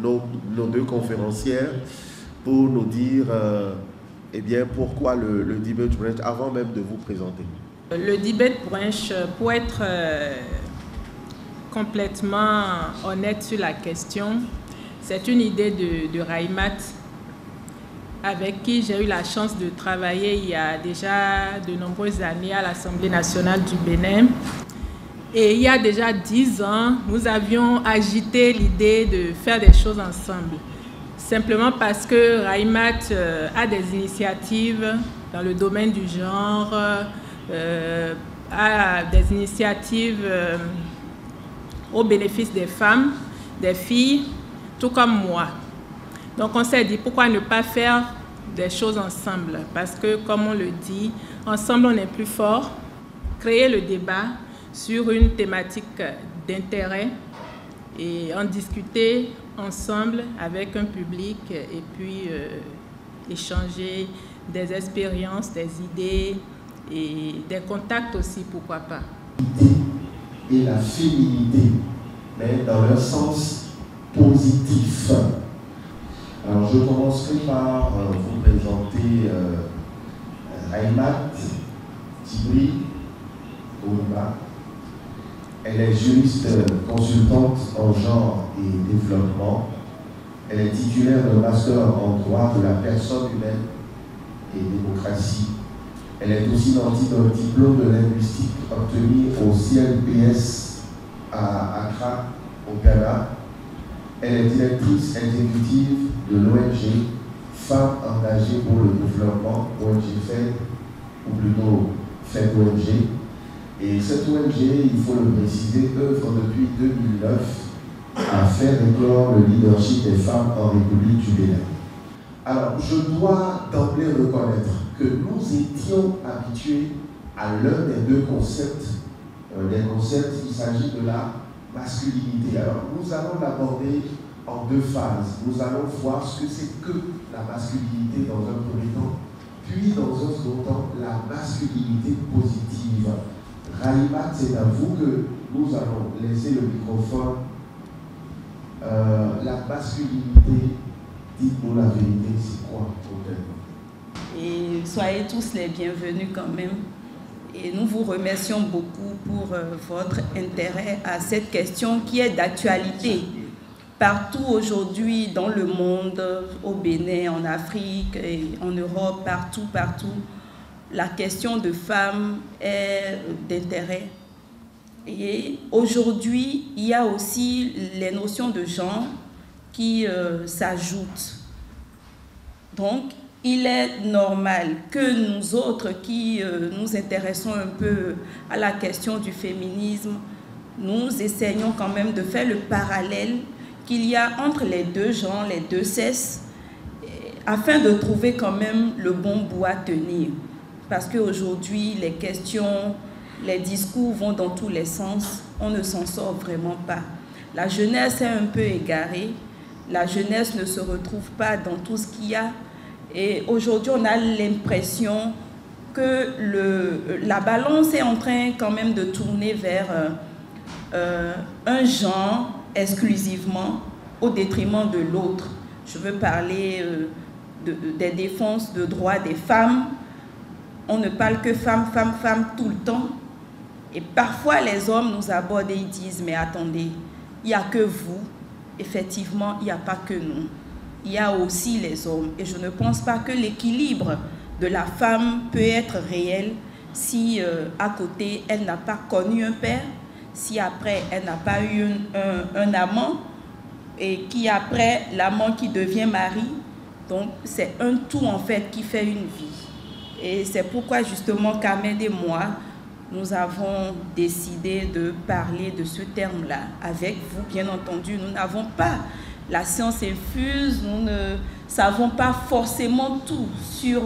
nos deux conférencières pour nous dire eh bien, pourquoi le debate brunch avant même de vous présenter. Le debate brunch, pour être complètement honnête sur la question, c'est une idée de Raimat, avec qui j'ai eu la chance de travailler il y a déjà de nombreuses années à l'Assemblée nationale du Bénin. Et il y a déjà 10 ans, nous avions agité l'idée de faire des choses ensemble. Simplement parce que Raimat a des initiatives dans le domaine du genre, a des initiatives au bénéfice des femmes, des filles, tout comme moi. Donc on s'est dit, pourquoi ne pas faire des choses ensemble? Parce que, comme on le dit, ensemble on est plus fort. Créer le débat sur une thématique d'intérêt et en discuter ensemble avec un public et puis échanger des expériences, des idées et des contacts aussi, pourquoi pas. Et la féminité, mais dans leur sens positif. Alors je commencerai par vous présenter Raimat Tibri Oumba. Elle est juriste consultante en genre et développement. Elle est titulaire d'un master en droit de la personne humaine et démocratie. Elle est aussi nantie d'un diplôme de linguistique obtenu au CNPS à Accra, au Ghana. Elle est directrice exécutive de l'ONG Femmes engagées pour le développement, ONG FED, ou plutôt FED ONG. Et cette ONG, il faut le préciser, œuvre depuis 2009 à faire éclore le leadership des femmes en République du Bénin. Alors, je dois d'emblée reconnaître que nous étions habitués à l'un des deux concepts. Il s'agit de la masculinité. Alors, nous allons l'aborder en deux phases. Nous allons voir ce que c'est que la masculinité dans un premier temps, puis dans un second temps, la masculinité positive. Raimat, c'est à vous que nous allons laisser le microphone. La masculinité, dites-nous la vérité, c'est quoi au Et soyez tous les bienvenus quand même. Et nous vous remercions beaucoup pour votre intérêt à cette question qui est d'actualité. Partout aujourd'hui dans le monde, au Bénin, en Afrique, et en Europe, partout, la question de femmes est d'intérêt. Et aujourd'hui, il y a aussi les notions de genre qui s'ajoutent. Donc, il est normal que nous autres qui nous intéressons un peu à la question du féminisme, nous essayons quand même de faire le parallèle qu'il y a entre les deux genres, les deux sexes, afin de trouver quand même le bon bout à tenir. Parce qu'aujourd'hui, les questions, les discours vont dans tous les sens, on ne s'en sort vraiment pas. La jeunesse est un peu égarée, la jeunesse ne se retrouve pas dans tout ce qu'il y a. Et aujourd'hui, on a l'impression que la balance est en train quand même de tourner vers un genre exclusivement au détriment de l'autre. Je veux parler des défenses de droits des femmes. On ne parle que femmes, femmes, femmes tout le temps. Et parfois, les hommes nous abordent et ils disent, mais attendez, il n'y a que vous. Effectivement, il n'y a pas que nous. Il y a aussi les hommes. Et je ne pense pas que l'équilibre de la femme peut être réel si à côté, elle n'a pas connu un père, si après, elle n'a pas eu un amant, et qui après, l'amant qui devient mari. Donc, c'est un tout en fait qui fait une vie. Et c'est pourquoi justement Kamed et moi, nous avons décidé de parler de ce terme-là avec vous, bien entendu. Nous n'avons pas la science infuse, nous ne savons pas forcément tout sur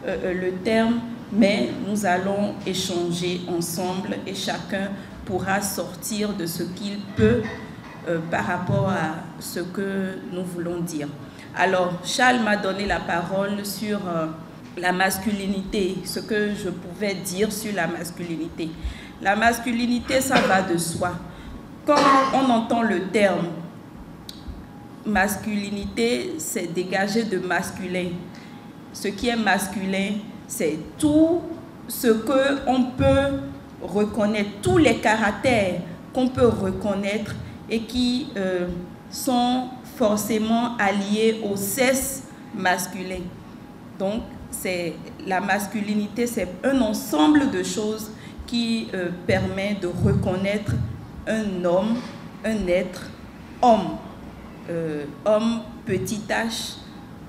le terme, mais nous allons échanger ensemble et chacun pourra sortir de ce qu'il peut par rapport à ce que nous voulons dire. Alors, Charles m'a donné la parole sur la masculinité, ce que je pouvais dire sur la masculinité. La masculinité, ça va de soi. Quand on entend le terme, masculinité, c'est dégager de masculin. Ce qui est masculin, c'est tout ce qu'on peut reconnaître, tous les caractères qu'on peut reconnaître et qui sont forcément alliés au sexe masculin. Donc, la masculinité, c'est un ensemble de choses qui permet de reconnaître un homme, un être homme. Homme petit h,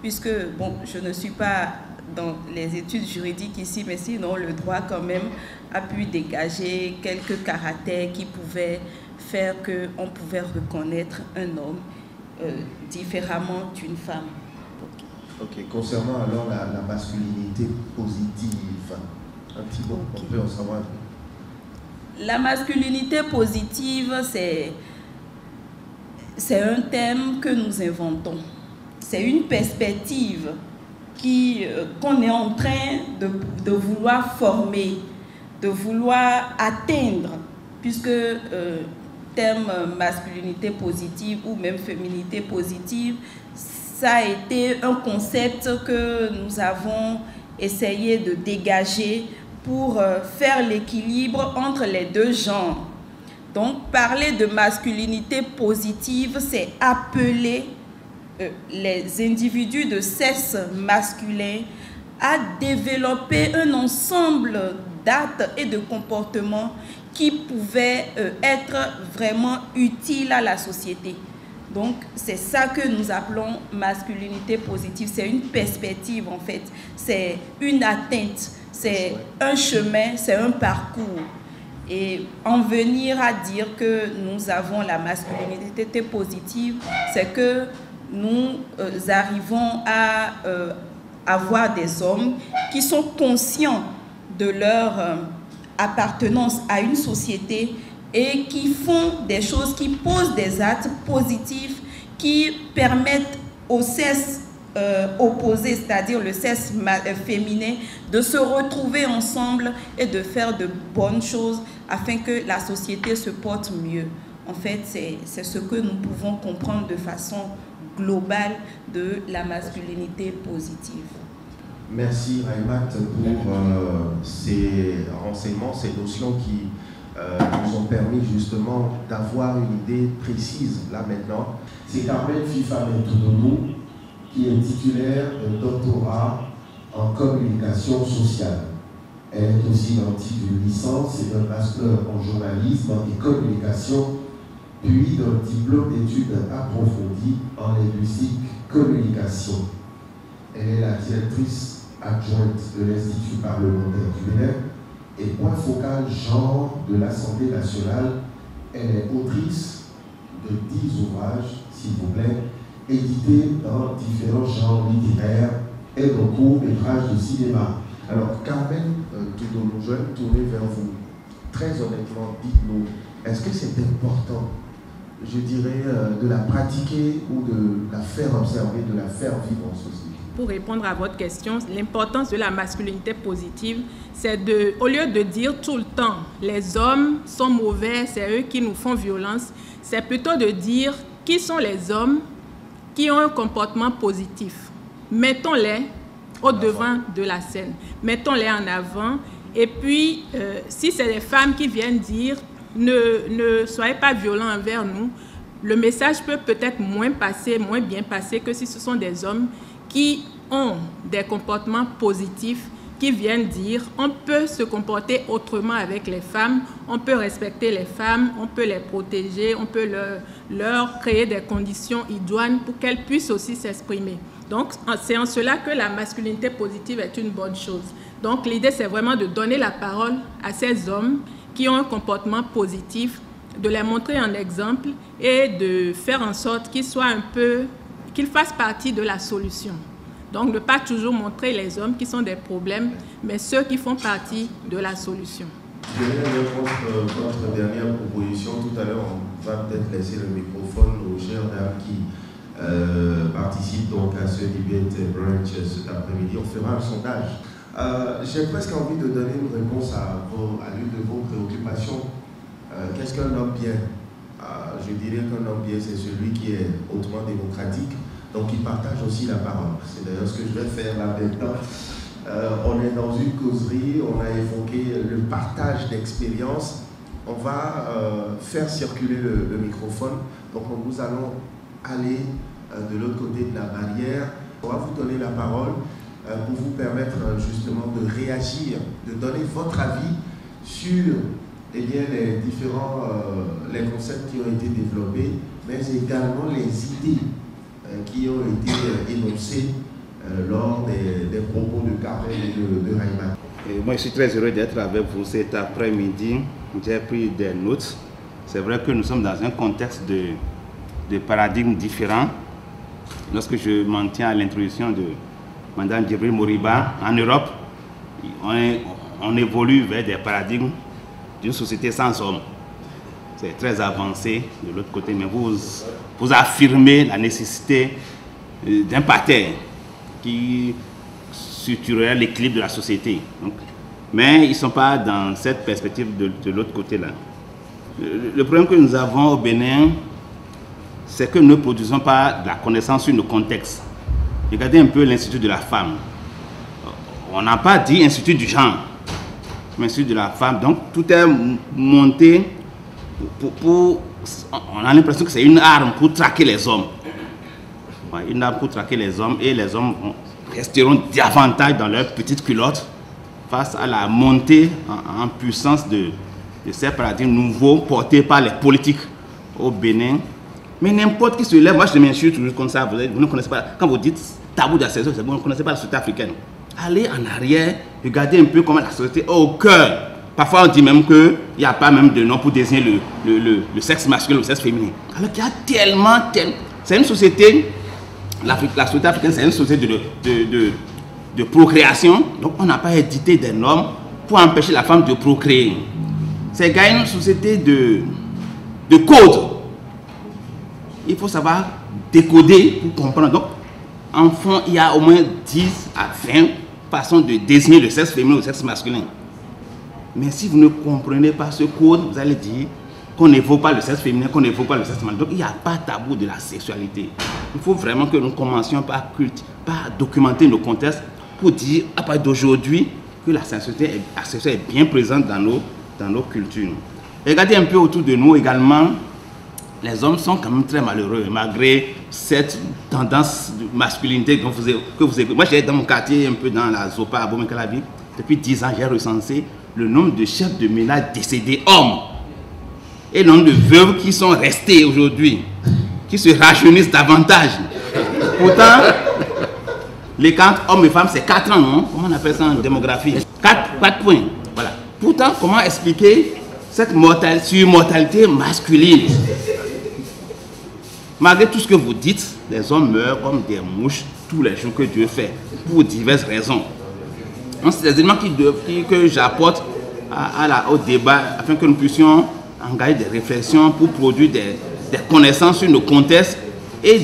puisque, bon, je ne suis pas dans les études juridiques ici, mais sinon le droit quand même a pu dégager quelques caractères qui pouvaient faire qu'on pouvait reconnaître un homme différemment d'une femme. Ok, concernant alors la masculinité positive, un petit mot, on peut en savoir un peu. La masculinité positive, c'est un thème que nous inventons. C'est une perspective qu'on est en train de vouloir former, de vouloir atteindre, puisque thème masculinité positive ou même féminité positive, ça a été un concept que nous avons essayé de dégager pour faire l'équilibre entre les deux genres. Donc, parler de masculinité positive, c'est appeler les individus de sexe masculin à développer un ensemble d'actes et de comportements qui pouvaient être vraiment utiles à la société. Donc, c'est ça que nous appelons masculinité positive. C'est une perspective, en fait. C'est une atteinte, c'est un chemin, c'est un parcours. Et en venir à dire que nous avons la masculinité positive, c'est que nous arrivons à avoir des hommes qui sont conscients de leur appartenance à une société et qui font des choses, qui posent des actes positifs qui permettent au sexe opposé, c'est-à-dire le sexe féminin, de se retrouver ensemble et de faire de bonnes choses afin que la société se porte mieux. En fait, c'est ce que nous pouvons comprendre de façon globale de la masculinité positive. Merci Raimat pour ces renseignements, ces notions qui nous ont permis justement d'avoir une idée précise là maintenant. C'est Carmen Fifa-Mentodonou qui est titulaire d'un doctorat en communication sociale. Elle est aussi nantie d'une licence et d'un master en journalisme et communication, puis d'un diplôme d'études approfondies en linguistique communication. Elle est la directrice adjointe de l'Institut parlementaire du Bénin et point focal genre de l'Assemblée nationale. Elle est autrice de 10 ouvrages, s'il vous plaît, édités dans différents genres littéraires et de courts-métrages de cinéma. Alors, Carmen Toudonou, je vais me tourner vers vous. Très honnêtement, dites-nous, est-ce que c'est important, je dirais, de la pratiquer ou de la faire observer, de la faire vivre en société? Pour répondre à votre question, l'importance de la masculinité positive, c'est au lieu de dire tout le temps les hommes sont mauvais, c'est eux qui nous font violence, c'est plutôt de dire qui sont les hommes qui ont un comportement positif. Mettons-les au devant de la scène, mettons-les en avant. Et puis, si c'est les femmes qui viennent dire ne soyez pas violents envers nous, le message peut peut-être moins bien passer que si ce sont des hommes qui ont des comportements positifs, qui viennent dire on peut se comporter autrement avec les femmes, on peut respecter les femmes, on peut les protéger, on peut leur créer des conditions idoines pour qu'elles puissent aussi s'exprimer. Donc, c'est en cela que la masculinité positive est une bonne chose. Donc, l'idée, c'est vraiment de donner la parole à ces hommes qui ont un comportement positif, de les montrer en exemple et de faire en sorte qu'ils fassent partie de la solution. Donc, ne pas toujours montrer les hommes qui sont des problèmes, mais ceux qui font partie de la solution. Je vais votre dernière proposition. Tout à l'heure, on va peut-être laisser le microphone aux chères dames qui participent donc à ce debate brunch cet après-midi. On fera un sondage. J'ai presque envie de donner une réponse à l'une de vos préoccupations. Qu'est-ce qu'un homme bien? je dirais qu'un homme bien, c'est celui qui est hautement démocratique, donc il partage aussi la parole. C'est d'ailleurs ce que je vais faire là maintenant. On est dans une causerie, on a évoqué le partage d'expériences. On va faire circuler le microphone, donc nous allons aller de l'autre côté de la barrière. On va vous donner la parole pour vous permettre justement de réagir, de donner votre avis sur les différents les concepts qui ont été développés, mais également les idées qui ont été énoncées lors des propos de Carmen et de Raïma. Moi, je suis très heureux d'être avec vous cet après-midi. J'ai pris des notes. C'est vrai que nous sommes dans un contexte de paradigmes différents. Lorsque je m'en tiens à l'introduction de Mme Djibril Moriba, en Europe, on évolue vers des paradigmes d'une société sans hommes. C'est très avancé de l'autre côté, mais vous affirmez la nécessité d'un parterre qui structurerait l'équilibre de la société. Donc, mais ils ne sont pas dans cette perspective de l'autre côté-là. Le problème que nous avons au Bénin, c'est que nous ne produisons pas de la connaissance sur nos contextes. Regardez un peu l'Institut de la femme. On n'a pas dit Institut du genre, mais Institut de la femme. Donc tout est monté on a l'impression que c'est une arme pour traquer les hommes. Ouais, une arme pour traquer les hommes, et les hommes resteront davantage dans leur petite culotte face à la montée en puissance de ces paradigmes nouveaux portés par les politiques au Bénin. Mais n'importe qui se lève, moi je m'insulte toujours comme ça, vous ne connaissez pas, quand vous dites tabou d'accession, c'est bon, vous ne connaissez pas la société africaine. Allez en arrière, regardez un peu comment la société est au cœur. Parfois on dit même qu'il n'y a pas même de nom pour désigner le sexe masculin ou le sexe féminin. Alors qu'il y a tellement... C'est une société, la société africaine, c'est une société de procréation. Donc on n'a pas édité des normes pour empêcher la femme de procréer. C'est une société de code. Il faut savoir décoder pour comprendre. Donc, en fond, il y a au moins 10 à 20 façons de désigner le sexe féminin ou le sexe masculin. Mais si vous ne comprenez pas ce code, vous allez dire qu'on n'évoque pas le sexe féminin, qu'on n'évoque pas le sexe masculin. Donc, il n'y a pas de tabou de la sexualité. Il faut vraiment que nous commencions par documenter nos contextes pour dire, à partir d'aujourd'hui, que la sexualité est bien présente dans nos cultures. Et regardez un peu autour de nous également. Les hommes sont quand même très malheureux, malgré cette tendance de masculinité que vous écoutez. Moi, j'étais dans mon quartier, un peu dans la Zopa, à Bomekalavi. Depuis 10 ans, j'ai recensé le nombre de chefs de ménage décédés hommes et le nombre de veuves qui sont restés aujourd'hui, qui se rajeunissent davantage. Pourtant, l'écart hommes et femmes, c'est 4 ans, non? Comment on appelle ça en démographie? 4 points. Voilà. Pourtant, comment expliquer cette surmortalité masculine? Malgré tout ce que vous dites, les hommes meurent comme des mouches tous les jours que Dieu fait, pour diverses raisons. C'est des éléments que j'apporte au débat afin que nous puissions engager des réflexions pour produire des connaissances sur nos contextes et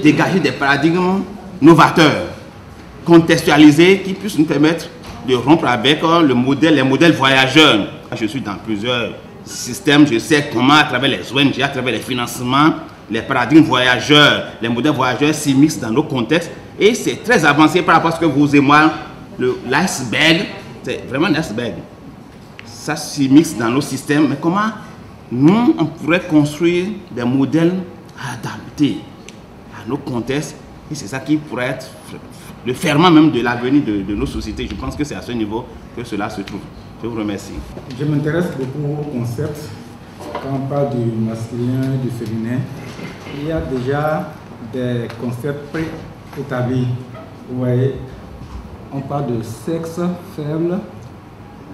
dégager des paradigmes novateurs, contextualisés, qui puissent nous permettre de rompre avec les modèles voyageurs. Je suis dans plusieurs systèmes, je sais comment à travers les ONG, à travers les financements, les paradigmes voyageurs, les modèles voyageurs s'immiscent dans nos contextes, et c'est très avancé par rapport à ce que vous et moi, l'iceberg, c'est vraiment un iceberg. Ça s'immisce dans nos systèmes, mais comment nous, on pourrait construire des modèles adaptés à nos contextes, et c'est ça qui pourrait être le ferment même de l'avenir de nos sociétés. Je pense que c'est à ce niveau que cela se trouve. Je vous remercie. Je m'intéresse beaucoup au concept. Quand on parle du masculin, du féminin, il y a déjà des concepts préétablis. Vous voyez, on parle de sexe faible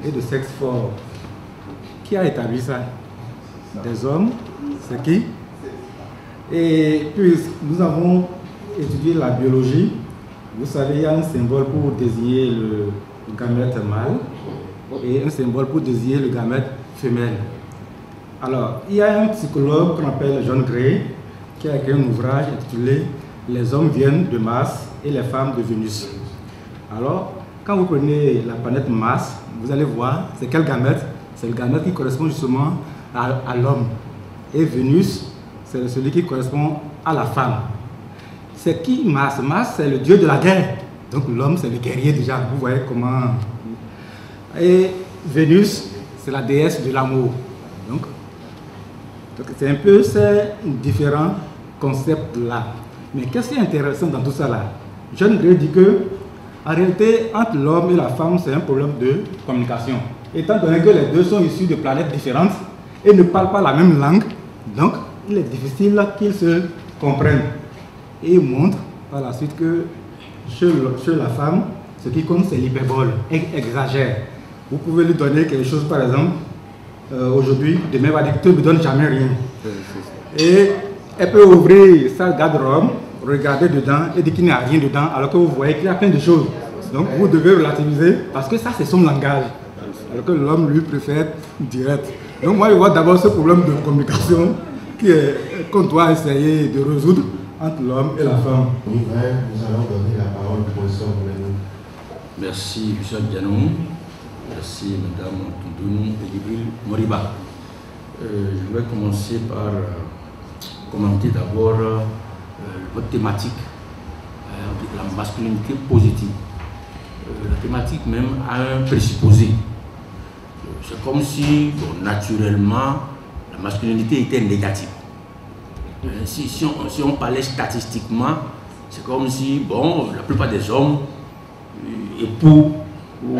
et de sexe fort. Qui a établi ça? Des hommes, c'est qui? Et puis, nous avons étudié la biologie. Vous savez, il y a un symbole pour désigner le gamète mâle et un symbole pour désigner le gamète femelle. Alors, il y a un psychologue qu'on appelle John Gray qui a écrit un ouvrage intitulé « Les hommes viennent de Mars et les femmes de Vénus ». Alors, quand vous prenez la planète Mars, vous allez voir, c'est quel gamète? C'est le gamète qui correspond justement à l'homme. Et Vénus, c'est celui qui correspond à la femme. C'est qui Mars? Mars, c'est le dieu de la guerre. Donc l'homme, c'est le guerrier déjà. Vous voyez comment... Et Vénus, c'est la déesse de l'amour. Donc c'est un peu ces différents concepts-là. Mais qu'est-ce qui est intéressant dans tout ça là? Je voudrais dire que, en réalité, entre l'homme et la femme, c'est un problème de communication. Étant donné que les deux sont issus de planètes différentes et ne parlent pas la même langue, donc il est difficile qu'ils se comprennent. Et il montre par la suite que chez la femme, ce qui compte, c'est l'hyperbole, elle exagère. Vous pouvez lui donner quelque chose, par exemple, aujourd'hui, demain, elle va dire que tu ne me donnes jamais rien. Et elle peut ouvrir sa garde-robe, regarder dedans et dire qu'il n'y a rien dedans, alors que vous voyez qu'il y a plein de choses. Donc vous devez relativiser, parce que ça, c'est son langage. Alors que l'homme, lui, préfère direct. Donc moi, je vois d'abord ce problème de communication qu'on doit essayer de résoudre entre l'homme et la femme. Oui, nous allons donner la parole au professeur Moulenou. Merci, M. Dianou. Merci, Mme Toudoun et Gibril Moriba. Je vais commencer par commenter d'abord votre thématique, la masculinité positive. La thématique même a un présupposé. C'est comme si, bon, naturellement, la masculinité était négative. Si on parlait statistiquement, c'est comme si, bon, la plupart des hommes, époux, ou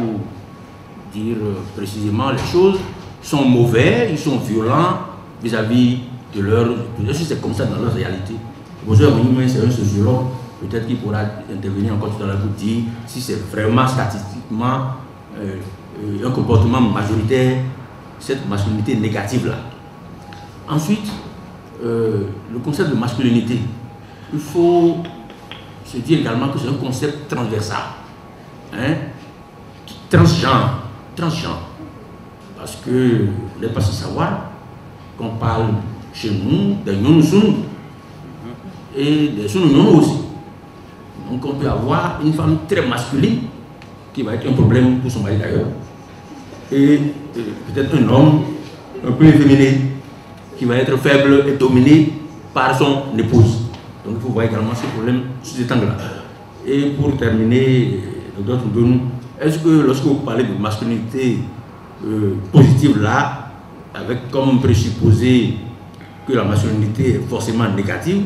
dire précisément les choses, sont mauvais, ils sont violents vis-à-vis de leur... Si c'est comme ça dans leur réalité. Bonjour, c'est un sociologue, peut-être qu'il pourra intervenir encore tout à l'heure pour dire si c'est vraiment statistiquement un comportement majoritaire, cette masculinité négative-là. Ensuite, le concept de masculinité, il faut se dire également que c'est un concept transversal, hein, transgenre. Parce que vous n'êtes pas sans savoir qu'on parle chez nous des non-sous et des sous-non aussi. Donc on peut avoir une femme très masculine qui va être un problème pour son mari d'ailleurs, et peut-être un homme un peu efféminé qui va être faible et dominé par son épouse. Donc il faut voir également ce problème sous cet angle-là. Et pour terminer, Dr. Toudoun, est-ce que lorsque vous parlez de masculinité positive là, avec comme présupposé que la masculinité est forcément négative,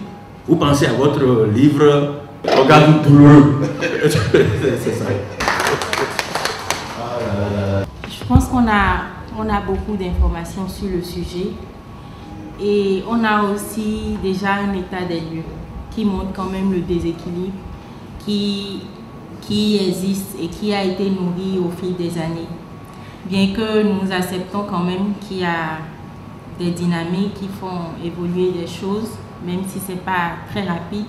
vous pensez à votre livre Orgasme douloureux? C'est ça. Je pense qu'on a beaucoup d'informations sur le sujet et on a aussi déjà un état des lieux qui montre quand même le déséquilibre qui existe et qui a été nourri au fil des années. Bien que nous acceptons quand même qu'il y a des dynamiques qui font évoluer les choses, même si ce n'est pas très rapide,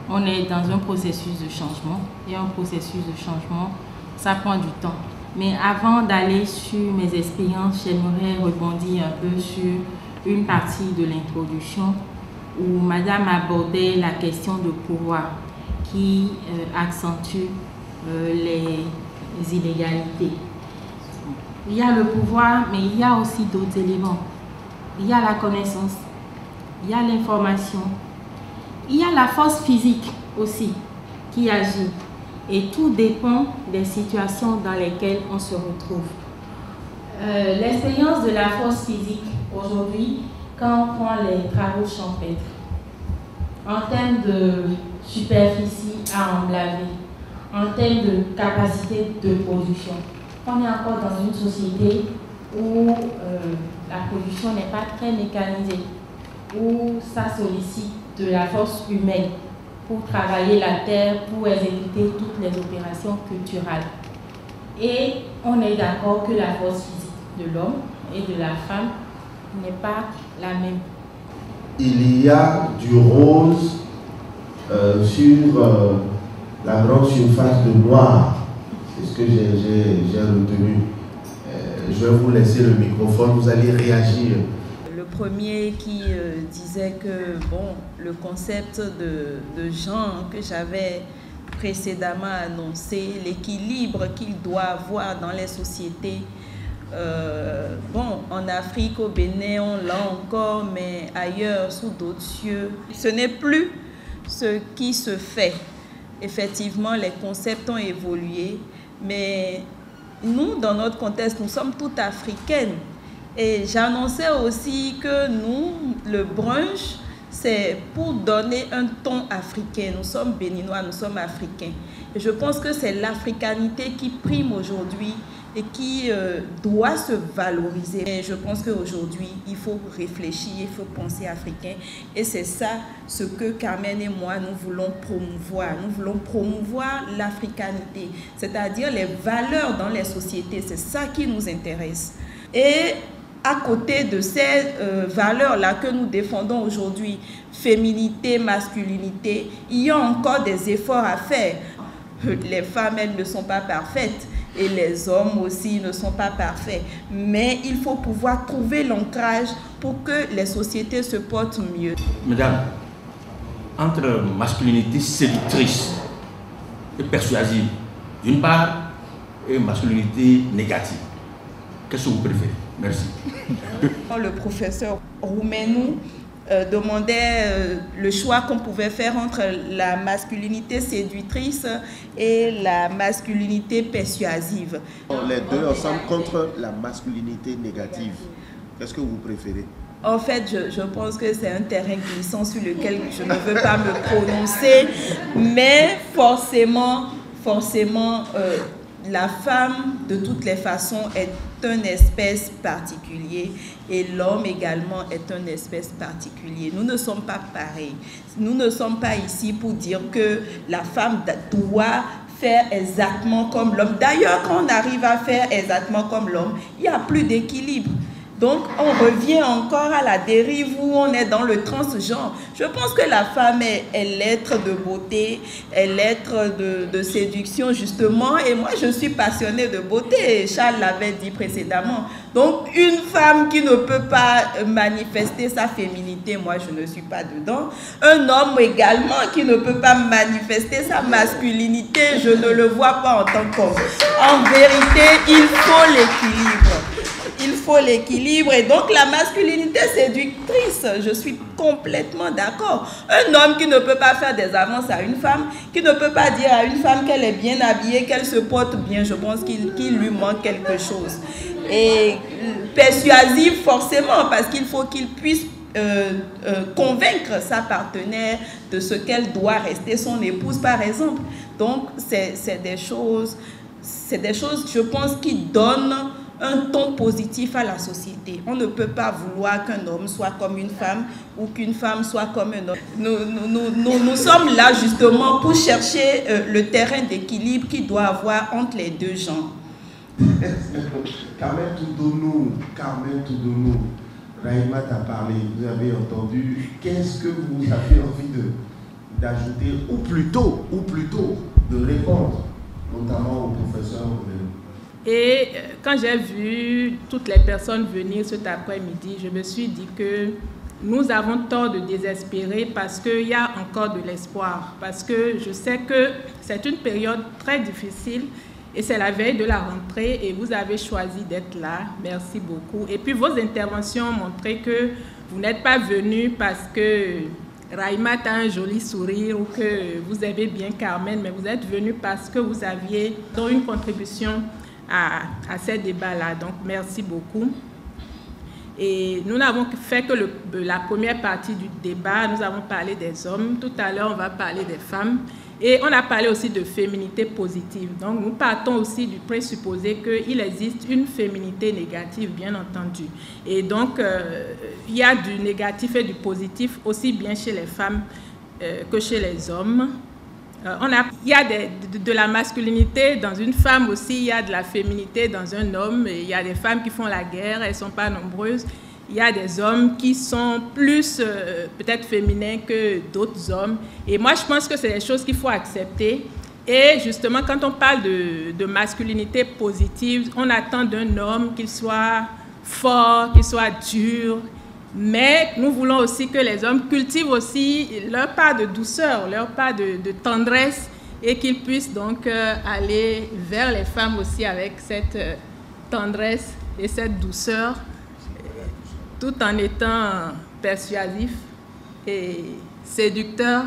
on est dans un processus de changement. Et un processus de changement, ça prend du temps. Mais avant d'aller sur mes expériences, j'aimerais rebondir un peu sur une partie de l'introduction où Madame abordait la question de pouvoir qui accentue les inégalités. Il y a le pouvoir, mais il y a aussi d'autres éléments. Il y a la connaissance, il y a l'information, il y a la force physique aussi qui agit. Et tout dépend des situations dans lesquelles on se retrouve. L'expérience de la force physique aujourd'hui, quand on prend les travaux champêtres, en termes de superficie à emblaver, en termes de capacité de production, on est encore dans une société où la production n'est pas très mécanisée, où ça sollicite de la force humaine pour travailler la terre, pour exécuter toutes les opérations culturelles. Et on est d'accord que la force physique de l'homme et de la femme n'est pas la même. Il y a du rose sur la grande surface de noir. C'est ce que j'ai retenu. Je vais vous laisser le microphone, vous allez réagir. Le premier qui disait que bon, le concept de genre que j'avais précédemment annoncé, l'équilibre qu'il doit avoir dans les sociétés Bon, en Afrique, au Bénin, on l'a encore, mais ailleurs, sous d'autres cieux, ce n'est plus ce qui se fait. Effectivement, les concepts ont évolué, mais nous, dans notre contexte, nous sommes toutes africaines. Et j'annonçais aussi que nous, le brunch, c'est pour donner un ton africain. Nous sommes béninois, nous sommes africains. Et je pense que c'est l'africanité qui prime aujourd'hui et qui doit se valoriser. Et je pense qu'aujourd'hui, il faut réfléchir, il faut penser africain. Et c'est ça ce que Carmen et moi, nous voulons promouvoir. Nous voulons promouvoir l'africanité, c'est-à-dire les valeurs dans les sociétés. C'est ça qui nous intéresse. Et à côté de ces valeurs-là que nous défendons aujourd'hui, féminité, masculinité, il y a encore des efforts à faire. Les femmes, elles ne sont pas parfaites et les hommes aussi ne sont pas parfaits. Mais il faut pouvoir trouver l'ancrage pour que les sociétés se portent mieux. Mesdames, entre masculinité séductrice et persuasive, d'une part, et masculinité négative, qu'est-ce que vous préférez? Merci. Le professeur Roumenou demandait le choix qu'on pouvait faire entre la masculinité séductrice et la masculinité persuasive. Les deux ensemble contre la masculinité négative. Qu'est-ce que vous préférez? En fait, je pense que c'est un terrain glissant sur lequel je ne veux pas me prononcer, mais forcément, la femme, de toutes les façons, est une espèce particulier et l'homme également est une espèce particulier. Nous ne sommes pas pareils. Nous ne sommes pas ici pour dire que la femme doit faire exactement comme l'homme. D'ailleurs, quand on arrive à faire exactement comme l'homme, il n'y a plus d'équilibre. Donc, on revient encore à la dérive où on est dans le transgenre. Je pense que la femme est l'être de beauté, est l'être de séduction, justement. Et moi, je suis passionnée de beauté. Charles l'avait dit précédemment. Donc, une femme qui ne peut pas manifester sa féminité, moi, je ne suis pas dedans. Un homme également qui ne peut pas manifester sa masculinité, je ne le vois pas en tant qu'homme. En vérité, il faut l'équilibre. Il faut l'équilibre et donc la masculinité séductrice, je suis complètement d'accord. Un homme qui ne peut pas faire des avances à une femme, qui ne peut pas dire à une femme qu'elle est bien habillée, qu'elle se porte bien, je pense qu'il lui manque quelque chose. Et persuasive forcément, parce qu'il faut qu'il puisse convaincre sa partenaire de ce qu'elle doit rester son épouse, par exemple. Donc c'est des choses, je pense, qui donnent un ton positif à la société. On ne peut pas vouloir qu'un homme soit comme une femme ou qu'une femme soit comme un homme. Nous sommes là justement pour chercher le terrain d'équilibre qu'il doit avoir entre les deux genres. Carmen Toudonou, Raïma t'a parlé, vous avez entendu. Qu'est-ce que vous avez envie d'ajouter ou plutôt de répondre, notamment au professeur Roumenou? Et quand j'ai vu toutes les personnes venir cet après-midi, je me suis dit que nous avons tort de désespérer parce qu'il y a encore de l'espoir. Parce que je sais que c'est une période très difficile et c'est la veille de la rentrée et vous avez choisi d'être là. Merci beaucoup. Et puis vos interventions ont montré que vous n'êtes pas venus parce que Raïma a un joli sourire ou que vous aimez bien Carmen, mais vous êtes venus parce que vous aviez une contribution à ces débats-là. Donc, merci beaucoup. Et nous n'avons fait que la première partie du débat. Nous avons parlé des hommes. Tout à l'heure, on va parler des femmes. Et on a parlé aussi de féminité positive. Donc, nous partons aussi du présupposé qu'il existe une féminité négative, bien entendu. Et donc, il y a du négatif et du positif aussi bien chez les femmes que chez les hommes. Il y a de la masculinité dans une femme aussi, il y a de la féminité dans un homme. Et il y a des femmes qui font la guerre, elles ne sont pas nombreuses. Il y a des hommes qui sont plus peut-être féminins que d'autres hommes. Et moi, je pense que c'est des choses qu'il faut accepter. Et justement, quand on parle de masculinité positive, on attend d'un homme qu'il soit fort, qu'il soit dur. Mais nous voulons aussi que les hommes cultivent aussi leur part de douceur, leur part de tendresse et qu'ils puissent donc aller vers les femmes aussi avec cette tendresse et cette douceur, tout en étant persuasif et séducteur,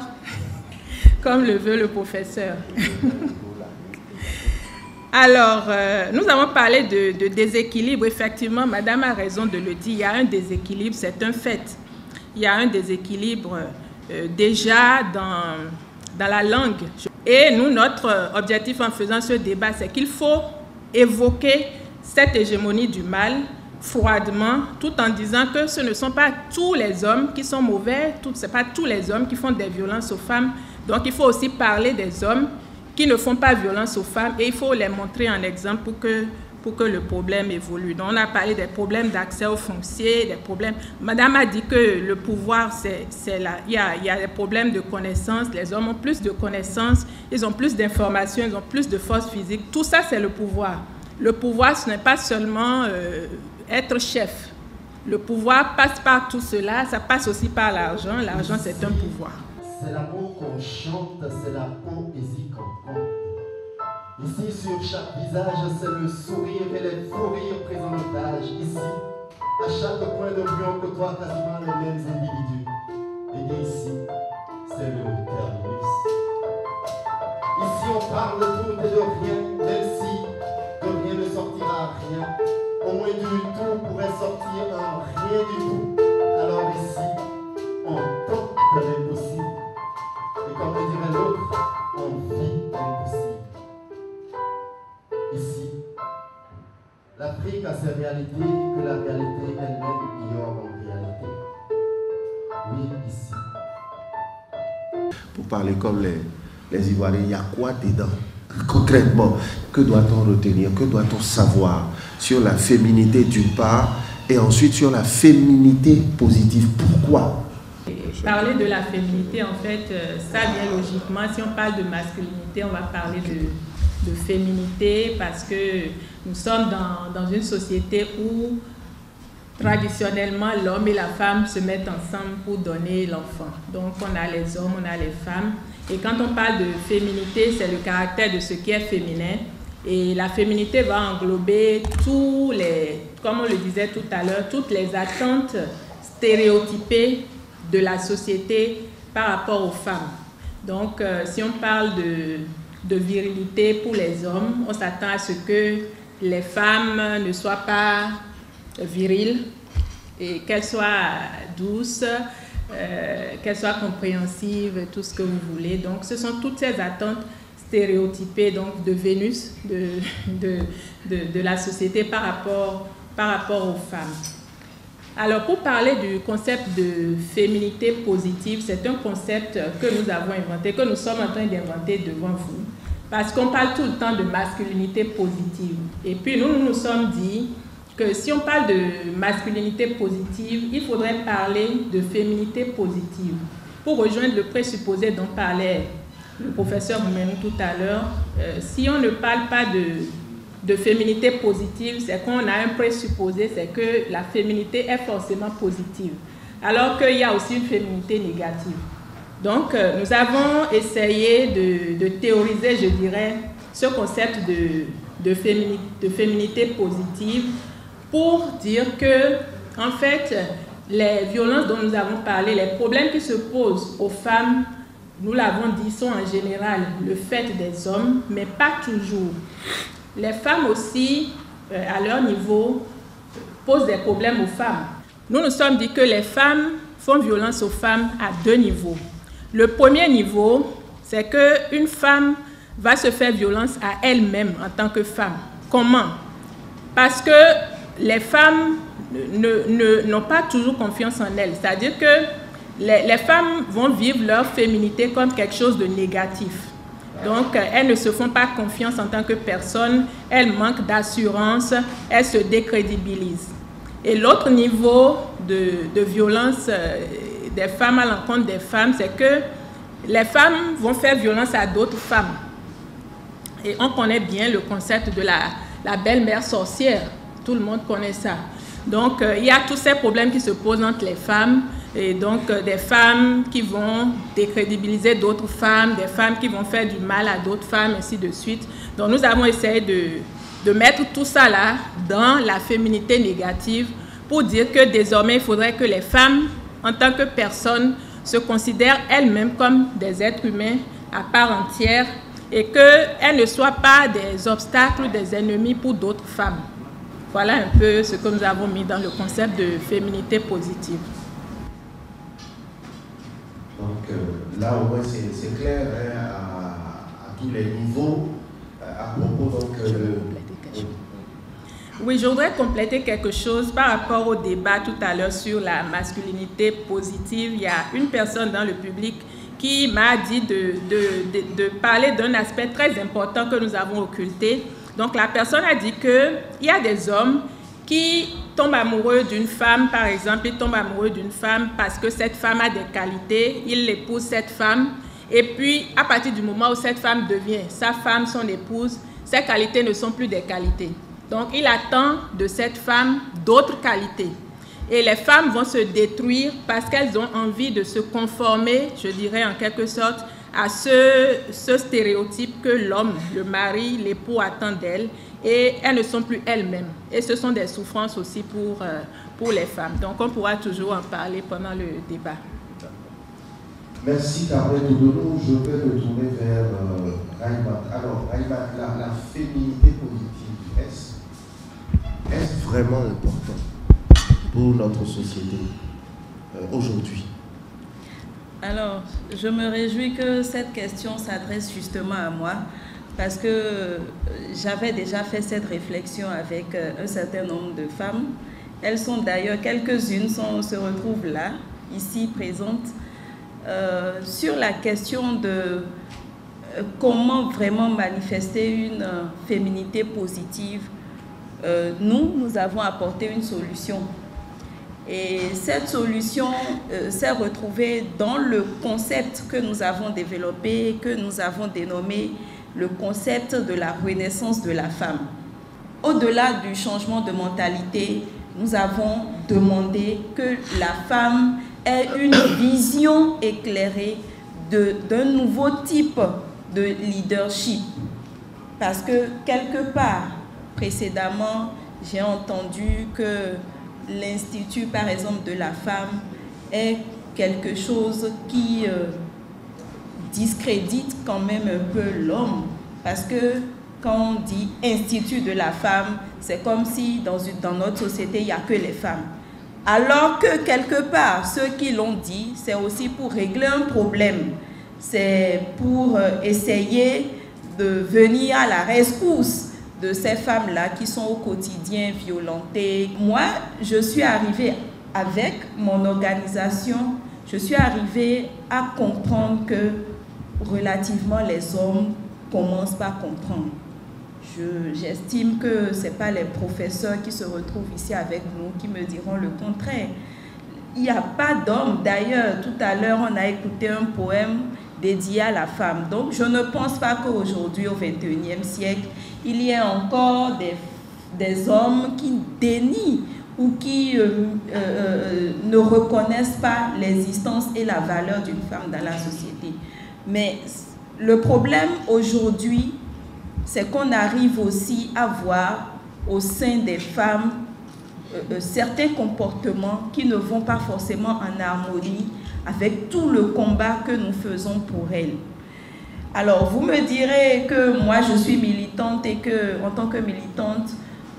comme le veut le professeur. Alors, nous avons parlé de déséquilibre. Effectivement, madame a raison de le dire. Il y a un déséquilibre, c'est un fait. Il y a un déséquilibre déjà dans la langue. Et nous, notre objectif en faisant ce débat, c'est qu'il faut évoquer cette hégémonie du mal froidement, tout en disant que ce ne sont pas tous les hommes qui sont mauvais, ce n'est pas tous les hommes qui font des violences aux femmes. Donc, il faut aussi parler des hommes qui ne font pas violence aux femmes et il faut les montrer en exemple pour que le problème évolue. Donc, on a parlé des problèmes d'accès au foncier, des problèmes... Madame a dit que le pouvoir, c'est là. Il y a des problèmes de connaissances. Les hommes ont plus de connaissances, ils ont plus d'informations, ils ont plus de force physique. Tout ça, c'est le pouvoir. Le pouvoir, ce n'est pas seulement être chef. Le pouvoir passe par tout cela, ça passe aussi par l'argent. L'argent, c'est un pouvoir. C'est l'amour qu'on chante, c'est la poésie qu'on compte. Ici, sur chaque visage, c'est le sourire et les faux rires pris en otage. Ici, à chaque coin de rue, on côtoie quasiment les mêmes individus. Et bien ici, c'est le terminus. Ici, on parle de tout et de rien, même si de rien ne sortira rien. Au moins du tout pourrait sortir un rien du tout. Alors ici, on tente l'impossible. Et comme le dirait l'autre, on vit l'impossible. Ici, l'Afrique a ses réalités que la réalité elle-même ignore en réalité. Oui, ici. Pour parler comme les Ivoiriens, il y a quoi dedans? Concrètement, que doit-on retenir? Que doit-on savoir sur la féminité d'une part et ensuite sur la féminité positive? Pourquoi? Parler de la féminité, en fait, ça vient logiquement. Si on parle de masculinité, on va parler de féminité parce que nous sommes dans une société où traditionnellement l'homme et la femme se mettent ensemble pour donner l'enfant. Donc on a les hommes, on a les femmes. Et quand on parle de féminité, c'est le caractère de ce qui est féminin. Et la féminité va englober tous les, comme on le disait tout à l'heure, toutes les attentes stéréotypées de la société par rapport aux femmes. Donc si on parle de virilité pour les hommes, on s'attend à ce que les femmes ne soient pas viriles et qu'elles soient douces, qu'elles soient compréhensives, tout ce que vous voulez. Donc ce sont toutes ces attentes stéréotypées donc, de Vénus, de la société par rapport aux femmes. Alors pour parler du concept de féminité positive, c'est un concept que nous avons inventé, que nous sommes en train d'inventer devant vous. Parce qu'on parle tout le temps de masculinité positive. Et puis nous nous sommes dit que si on parle de masculinité positive, il faudrait parler de féminité positive. Pour rejoindre le présupposé dont parlait le professeur Moumenou tout à l'heure, si on ne parle pas de féminité positive, c'est qu'on a un présupposé, c'est que la féminité est forcément positive. Alors qu'il y a aussi une féminité négative. Donc, nous avons essayé de théoriser, je dirais, ce concept de féminité positive pour dire que, en fait, les violences dont nous avons parlé, les problèmes qui se posent aux femmes, nous l'avons dit, sont en général le fait des hommes, mais pas toujours. Les femmes aussi, à leur niveau, posent des problèmes aux femmes. Nous nous sommes dit que les femmes font violence aux femmes à deux niveaux. Le premier niveau, c'est qu'une femme va se faire violence à elle-même en tant que femme. Comment? Parce que les femmes n'ont pas toujours confiance en elles. C'est-à-dire que les femmes vont vivre leur féminité comme quelque chose de négatif. Donc, elles ne se font pas confiance en tant que personne, elles manquent d'assurance, elles se décrédibilisent. Et l'autre niveau de violence des femmes à l'encontre des femmes, c'est que les femmes vont faire violence à d'autres femmes. Et on connaît bien le concept de la belle-mère sorcière. Tout le monde connaît ça. Donc, il y a tous ces problèmes qui se posent entre les femmes. Et donc, des femmes qui vont décrédibiliser d'autres femmes, des femmes qui vont faire du mal à d'autres femmes, ainsi de suite. Donc, nous avons essayé de mettre tout ça là dans la féminité négative pour dire que désormais, il faudrait que les femmes, en tant que personnes, se considèrent elles-mêmes comme des êtres humains à part entière et qu'elles ne soient pas des obstacles ou des ennemis pour d'autres femmes. Voilà un peu ce que nous avons mis dans le concept de féminité positive. Donc là au moins c'est clair hein, à tous les niveaux à propos donc Oui, je voudrais compléter quelque chose par rapport au débat tout à l'heure sur la masculinité positive. Il y a une personne dans le public qui m'a dit de parler d'un aspect très important que nous avons occulté. Donc la personne a dit qu'il y a des hommes qui tombent amoureux d'une femme, par exemple, ils tombent amoureux d'une femme parce que cette femme a des qualités, ils épousent cette femme, et puis à partir du moment où cette femme devient sa femme, son épouse, ses qualités ne sont plus des qualités. Donc il attend de cette femme d'autres qualités. Et les femmes vont se détruire parce qu'elles ont envie de se conformer, je dirais en quelque sorte, à ce stéréotype que l'homme, le mari, l'époux attend d'elles, et elles ne sont plus elles-mêmes. Et ce sont des souffrances aussi pour les femmes. Donc on pourra toujours en parler pendant le débat. Merci Carmen Toudonou. Je vais me tourner vers Raïmat. Alors Raïmat, la féminité positive, est-ce vraiment important pour notre société aujourd'hui? Alors, je me réjouis que cette question s'adresse justement à moi parce que j'avais déjà fait cette réflexion avec un certain nombre de femmes. Elles sont d'ailleurs, quelques-unes se retrouvent là, ici présentes, sur la question de comment vraiment manifester une féminité positive. Nous avons apporté une solution. Et cette solution s'est retrouvée dans le concept que nous avons développé, que nous avons dénommé le concept de la renaissance de la femme. Au-delà du changement de mentalité, nous avons demandé que la femme ait une vision éclairée d'un nouveau type de leadership. Parce que quelque part, précédemment, j'ai entendu que l'Institut, par exemple, de la femme est quelque chose qui discrédite quand même un peu l'homme. Parce que quand on dit Institut de la femme, c'est comme si dans notre société, il n'y a que les femmes. Alors que quelque part, ceux qui l'ont dit, c'est aussi pour régler un problème. C'est pour essayer de venir à la rescousse de ces femmes-là qui sont au quotidien violentées. Moi, je suis arrivée avec mon organisation, je suis arrivée à comprendre que relativement les hommes commencent par comprendre. J'estime que ce n'est pas les professeurs qui se retrouvent ici avec nous qui me diront le contraire. Il n'y a pas d'homme. D'ailleurs, tout à l'heure, on a écouté un poème dédié à la femme. Donc, je ne pense pas qu'aujourd'hui, au XXIe siècle, il y ait encore des hommes qui dénient ou qui ne reconnaissent pas l'existence et la valeur d'une femme dans la société. Mais le problème aujourd'hui, c'est qu'on arrive aussi à voir au sein des femmes certains comportements qui ne vont pas forcément en harmonie avec tout le combat que nous faisons pour elles. Alors, vous me direz que moi, je suis militante et que, en tant que militante,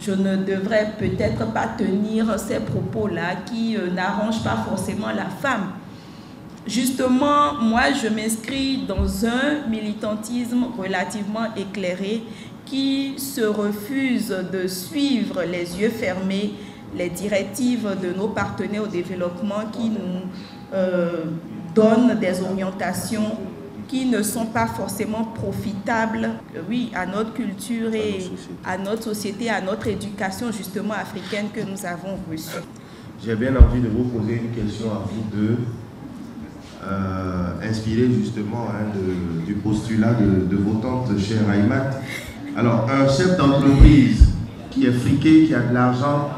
je ne devrais peut-être pas tenir ces propos-là qui n'arrangent pas forcément la femme. Justement, moi, je m'inscris dans un militantisme relativement éclairé qui se refuse de suivre les yeux fermés les directives de nos partenaires au développement qui nous donnent des orientations qui ne sont pas forcément profitables, oui, à notre culture et à notre société, à notre éducation justement africaine que nous avons reçue. J'ai bien envie de vous poser une question à vous deux, inspirée justement du postulat de vos tantes, chère Raïmat. Alors, un chef d'entreprise qui est friqué, qui a de l'argent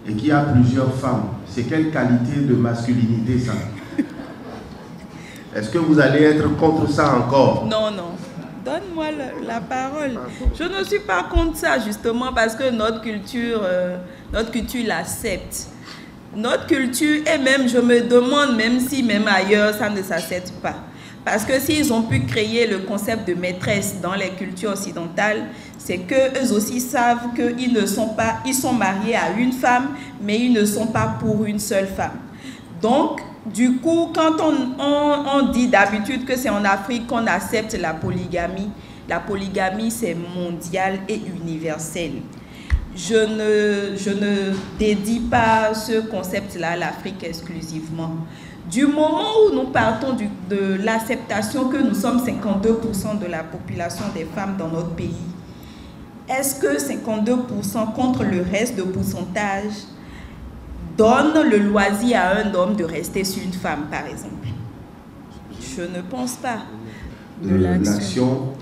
et qui a plusieurs femmes, c'est quelle qualité de masculinité ça? Est-ce que vous allez être contre ça encore? Non, non. donne-moi la parole. Je ne suis pas contre ça, justement, parce que notre culture l'accepte. Notre culture, et même, je me demande, même si même ailleurs, ça ne s'accepte pas. Parce que s'ils ont pu créer le concept de maîtresse dans les cultures occidentales, c'est qu'eux aussi savent qu'ils ne sont pas, ils sont mariés à une femme, mais ils ne sont pas pour une seule femme. Donc, du coup, quand on dit d'habitude que c'est en Afrique qu'on accepte la polygamie c'est mondial et universel. Je ne dédie pas ce concept-là à l'Afrique exclusivement. Du moment où nous partons de l'acceptation que nous sommes 52% de la population des femmes dans notre pays, est-ce que 52% contre le reste de pourcentage donne le loisir à un homme de rester sur une femme, par exemple? Je ne pense pas. De l'action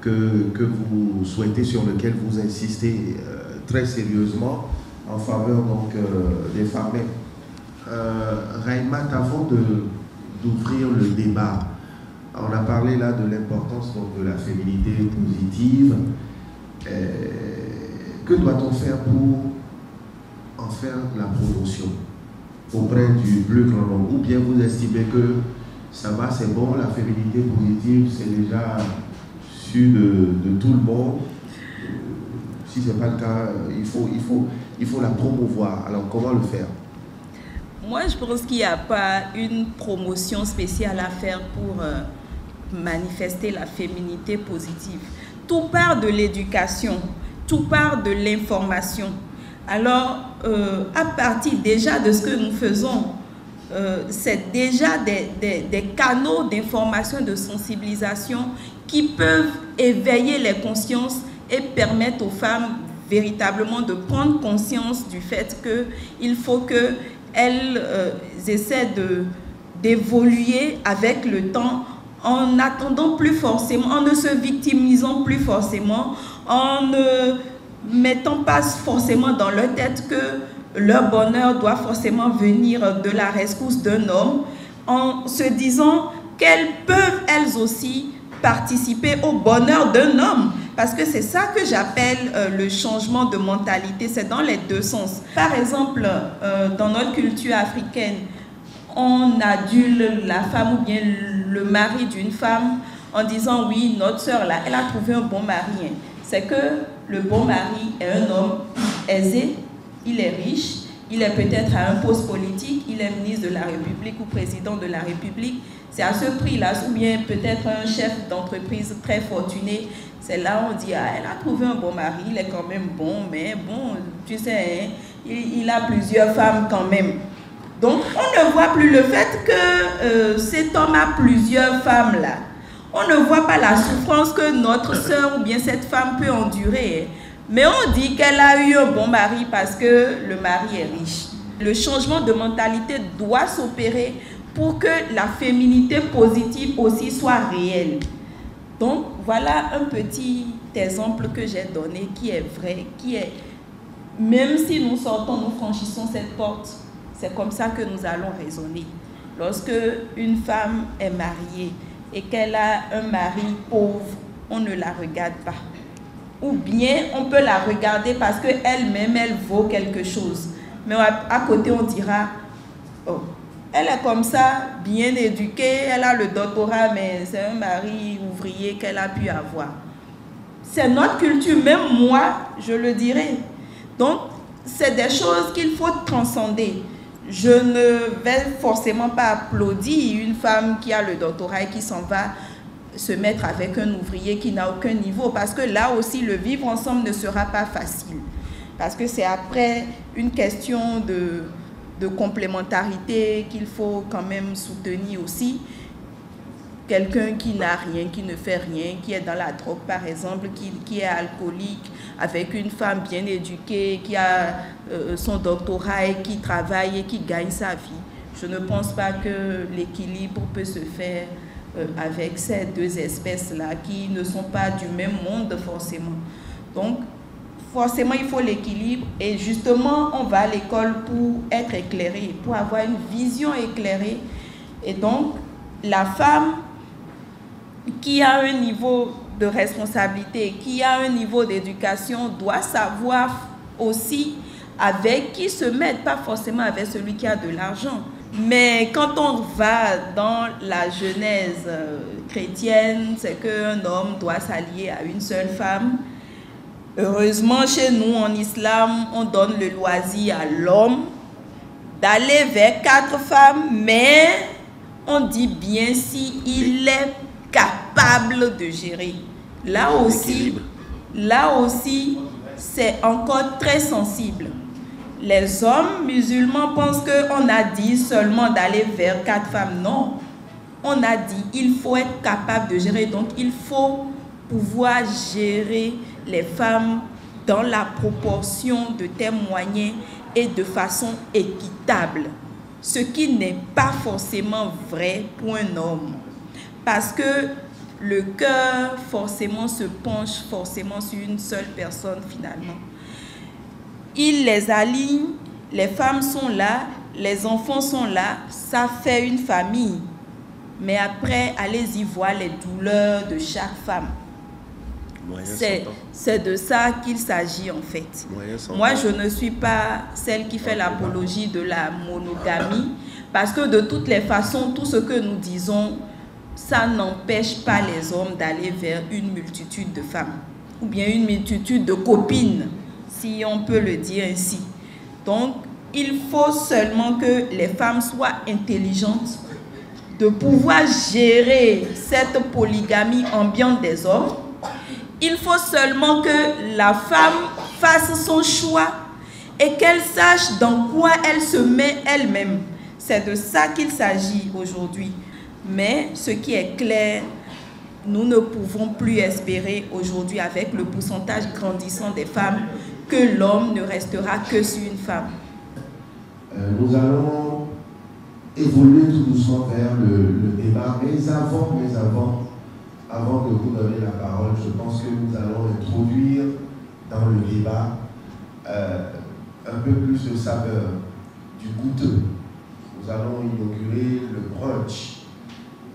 que vous souhaitez, sur laquelle vous insistez très sérieusement en faveur donc, des femmes. Raïmat, avant d'ouvrir le débat, on a parlé là de l'importance de la féminité positive. Que doit-on faire pour en faire la promotion auprès du plus grand nombre? Ou bien vous estimez que ça va, c'est bon, la féminité positive, c'est déjà su de tout le monde? Si ce n'est pas le cas, il faut la promouvoir. Alors comment le faire? Moi, je pense qu'il n'y a pas une promotion spéciale à faire pour manifester la féminité positive. Tout part de l'éducation, tout part de l'information. Alors, à partir déjà de ce que nous faisons, c'est déjà des canaux d'information, de sensibilisation qui peuvent éveiller les consciences et permettre aux femmes véritablement de prendre conscience du fait qu'il faut qu'elles essaient d'évoluer avec le temps, en n'attendant plus forcément, en ne se victimisant plus forcément, en ne mettant pas forcément dans leur tête que leur bonheur doit forcément venir de la rescousse d'un homme, en se disant qu'elles peuvent elles aussi participer au bonheur d'un homme. Parce que c'est ça que j'appelle le changement de mentalité, c'est dans les deux sens. Par exemple, dans notre culture africaine, on adule la femme ou bien le mari d'une femme en disant oui, notre soeur là, elle a trouvé un bon mari. C'est que le bon mari est un homme aisé, il est riche, il est peut-être à un poste politique, il est ministre de la République ou président de la République. C'est à ce prix-là, ou bien peut-être un chef d'entreprise très fortuné. C'est là où on dit, ah, elle a trouvé un bon mari, il est quand même bon, mais bon, tu sais, hein, il a plusieurs femmes quand même. Donc, on ne voit plus le fait que cet homme a plusieurs femmes là. On ne voit pas la souffrance que notre sœur ou bien cette femme peut endurer. Mais on dit qu'elle a eu un bon mari parce que le mari est riche. Le changement de mentalité doit s'opérer pour que la féminité positive aussi soit réelle. Donc, voilà un petit exemple que j'ai donné qui est vrai, qui est, même si nous sortons, nous franchissons cette porte, c'est comme ça que nous allons raisonner. Lorsque une femme est mariée et qu'elle a un mari pauvre, on ne la regarde pas. Ou bien, on peut la regarder parce qu'elle-même, elle vaut quelque chose. Mais à côté, on dira, oh, elle est comme ça, bien éduquée, elle a le doctorat, mais c'est un mari ouvrier qu'elle a pu avoir. C'est notre culture, même moi, je le dirais. Donc, c'est des choses qu'il faut transcender. Je ne vais forcément pas applaudir une femme qui a le doctorat et qui s'en va se mettre avec un ouvrier qui n'a aucun niveau, parce que là aussi, le vivre ensemble ne sera pas facile. Parce que c'est après une question de complémentarité qu'il faut quand même soutenir aussi. Quelqu'un qui n'a rien, qui ne fait rien, qui est dans la drogue par exemple, qui est alcoolique, avec une femme bien éduquée, qui a son doctorat et qui travaille et qui gagne sa vie. Je ne pense pas que l'équilibre peut se faire avec ces deux espèces-là qui ne sont pas du même monde forcément. Donc, forcément, il faut l'équilibre et justement, on va à l'école pour être éclairé, pour avoir une vision éclairée. Et donc, la femme qui a un niveau de responsabilité, qui a un niveau d'éducation, doit savoir aussi avec qui se mettre, pas forcément avec celui qui a de l'argent. Mais quand on va dans la genèse chrétienne, c'est qu'un homme doit s'allier à une seule femme. Heureusement, chez nous, en islam, on donne le loisir à l'homme d'aller vers 4 femmes, mais on dit bien si il est capable de gérer. Là aussi, c'est encore très sensible. Les hommes musulmans pensent qu'on a dit seulement d'aller vers 4 femmes. Non, on a dit il faut être capable de gérer. Donc, il faut pouvoir gérer les femmes dans la proportion de tes moyens et de façon équitable. Ce qui n'est pas forcément vrai pour un homme. Parce que le cœur forcément se penche forcément sur une seule personne finalement. Il les aligne, les femmes sont là, les enfants sont là, ça fait une famille. Mais après, allez-y voir les douleurs de chaque femme. C'est de ça qu'il s'agit en fait. Moi, je ne suis pas celle qui fait l'apologie de la monogamie, parce que de toutes les façons, tout ce que nous disons, ça n'empêche pas les hommes d'aller vers une multitude de femmes, ou bien une multitude de copines, si on peut le dire ainsi. Donc, il faut seulement que les femmes soient intelligentes de pouvoir gérer cette polygamie ambiante des hommes. Il faut seulement que la femme fasse son choix et qu'elle sache dans quoi elle se met elle-même. C'est de ça qu'il s'agit aujourd'hui. Mais ce qui est clair, nous ne pouvons plus espérer aujourd'hui, avec le pourcentage grandissant des femmes, que l'homme ne restera que sur une femme. Nous allons évoluer tout doucement vers le débat, mais avant de vous donner la parole, je pense que nous allons introduire dans le débat un peu plus de saveur, du goûteux. Nous allons inaugurer le brunch.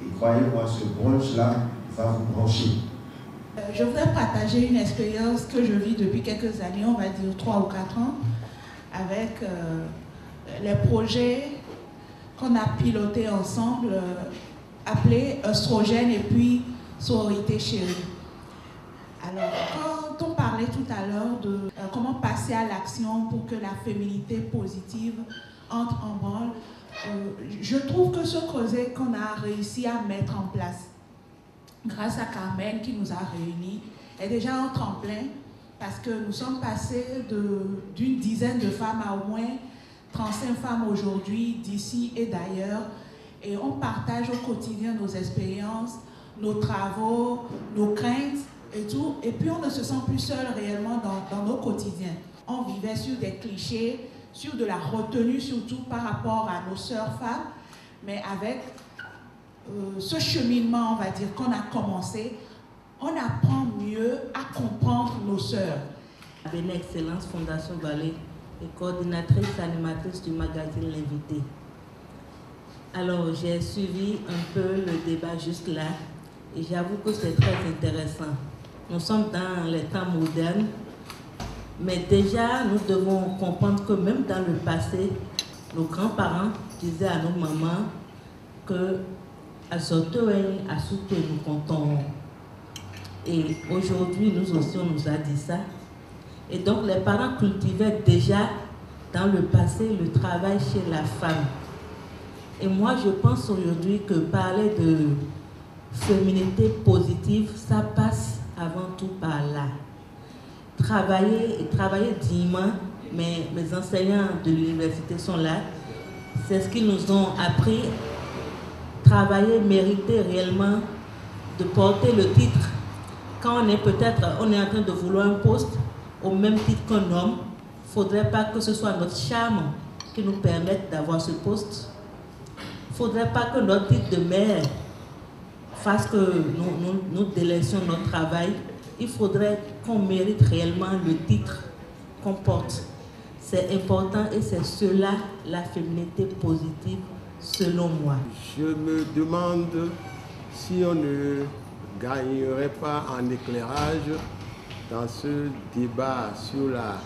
Et croyez-moi, ce brunch-là va vous brancher. Je voudrais partager une expérience que je vis depuis quelques années, on va dire 3 ou 4 ans, avec les projets qu'on a pilotés ensemble, appelés Oestrogène et puis Sororité Chérie. Alors, quand on parlait tout à l'heure de comment passer à l'action pour que la féminité positive entre en branle, je trouve que ce creuset qu'on a réussi à mettre en place, grâce à Carmen qui nous a réunis, est déjà un tremplin parce que nous sommes passés d'une dizaine de femmes à au moins 35 femmes aujourd'hui, d'ici et d'ailleurs, et on partage au quotidien nos expériences, nos travaux, nos craintes et tout, et puis on ne se sent plus seul réellement dans nos quotidiens. On vivait sur des clichés, sur de la retenue surtout par rapport à nos sœurs femmes, mais avec ce cheminement, on va dire, qu'on a commencé, on apprend mieux à comprendre nos sœurs. Béné Excellence Fondation Vallée et coordinatrice animatrice du magazine L'Invité. Alors, j'ai suivi un peu le débat jusque-là et j'avoue que c'est très intéressant. Nous sommes dans les temps modernes, mais déjà, nous devons comprendre que même dans le passé, nos grands-parents disaient à nos mamans que à Sotoen, à Souté, nous comptons. Et aujourd'hui, nous aussi, on nous a dit ça. Et donc, les parents cultivaient déjà dans le passé le travail chez la femme. Et moi, je pense aujourd'hui que parler de féminité positive, ça passe avant tout par là. Travailler dignement, mais mes enseignants de l'université sont là. C'est ce qu'ils nous ont appris. Travailler, mériter réellement de porter le titre. Quand on est en train de vouloir un poste au même titre qu'un homme, il ne faudrait pas que ce soit notre charme qui nous permette d'avoir ce poste. Il ne faudrait pas que notre titre de mère fasse que nous délaissions notre travail. Il faudrait qu'on mérite réellement le titre qu'on porte. C'est important et c'est cela la féminité positive selon moi. Je me demande si on ne gagnerait pas en éclairage dans ce débat sur la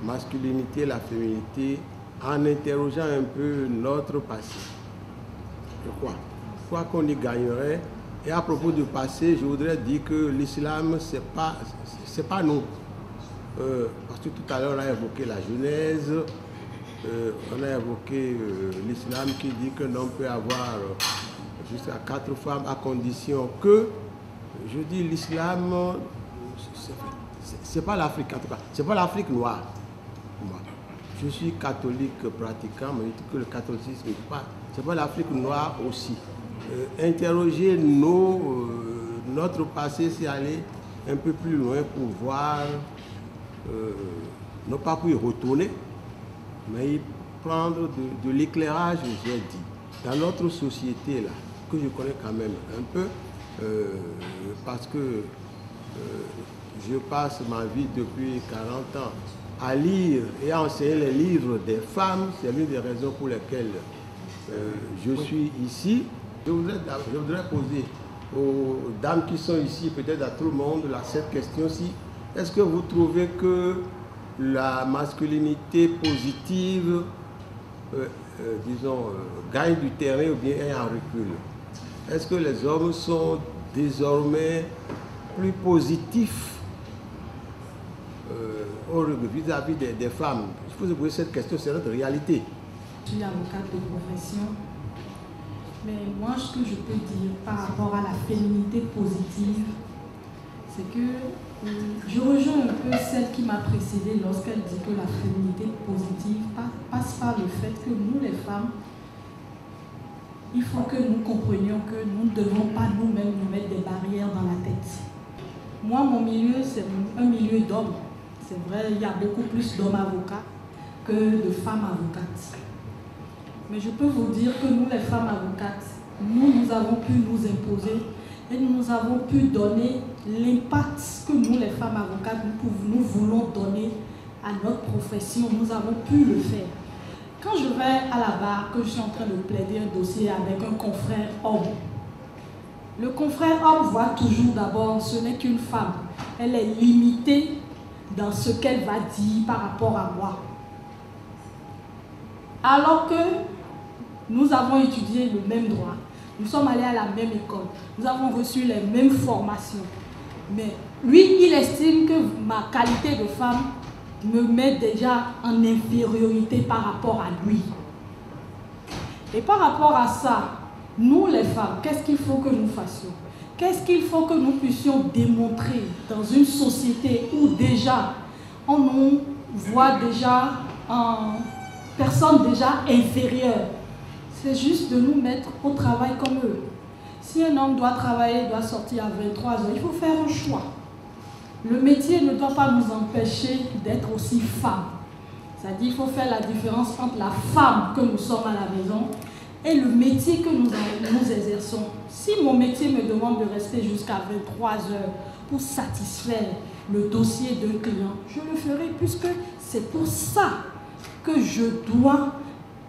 masculinité et la féminité en interrogeant un peu notre passé? Je crois qu'on y gagnerait. Et à propos du passé, je voudrais dire que l'islam, c'est pas nous. Parce que tout à l'heure, on a évoqué la Genèse, on a évoqué l'islam qui dit que l'homme peut avoir jusqu'à 4 femmes à condition que, je dis l'islam, c'est pas l'Afrique en tout cas, c'est pas l'Afrique noire. Moi, je suis catholique pratiquant, mais je dis que le catholicisme, c'est pas l'Afrique noire aussi. Interroger notre passé, c'est aller un peu plus loin pour voir, non pas pour y retourner, mais y prendre de l'éclairage, j'ai dit, dans notre société là, que je connais quand même un peu, parce que je passe ma vie depuis 40 ans à lire et à enseigner les livres des femmes. C'est l'une des raisons pour lesquelles je suis ici. Je voudrais poser aux dames qui sont ici, peut-être à tout le monde, cette question-ci. Est-ce que vous trouvez que la masculinité positive, disons, gagne du terrain ou bien est en recul? Est-ce que les hommes sont désormais plus positifs vis-à-vis des femmes? Je peux vous poser cette question, c'est notre réalité. Je suis avocate de profession. Mais moi, ce que je peux dire par rapport à la féminité positive, c'est que je rejoins un peu celle qui m'a précédée lorsqu'elle dit que la féminité positive passe par le fait que nous, les femmes, il faut que nous comprenions que nous ne devons pas nous-mêmes nous mettre des barrières dans la tête. Moi, mon milieu, c'est un milieu d'hommes. C'est vrai, il y a beaucoup plus d'hommes avocats que de femmes avocates. Mais je peux vous dire que nous, les femmes avocates, nous avons pu nous imposer et nous avons pu donner l'impact que nous, les femmes avocates, nous voulons donner à notre profession. Nous avons pu le faire. Quand je vais à la barre, que je suis en train de plaider un dossier avec un confrère homme, le confrère homme voit toujours d'abord, ce n'est qu'une femme. Elle est limitée dans ce qu'elle va dire par rapport à moi. Alors que nous avons étudié le même droit, nous sommes allés à la même école, nous avons reçu les mêmes formations. Mais lui, il estime que ma qualité de femme me met déjà en infériorité par rapport à lui. Et par rapport à ça, nous les femmes, qu'est-ce qu'il faut que nous fassions? Qu'est-ce qu'il faut que nous puissions démontrer dans une société où déjà on nous voit déjà en personnes déjà inférieures? C'est juste de nous mettre au travail comme eux. Si un homme doit travailler, doit sortir à 23 ans, il faut faire un choix. Le métier ne doit pas nous empêcher d'être aussi femmes. C'est-à-dire qu'il faut faire la différence entre la femme que nous sommes à la maison et le métier que nous exerçons. Si mon métier me demande de rester jusqu'à 23 heures pour satisfaire le dossier d'un client, je le ferai puisque c'est pour ça que je dois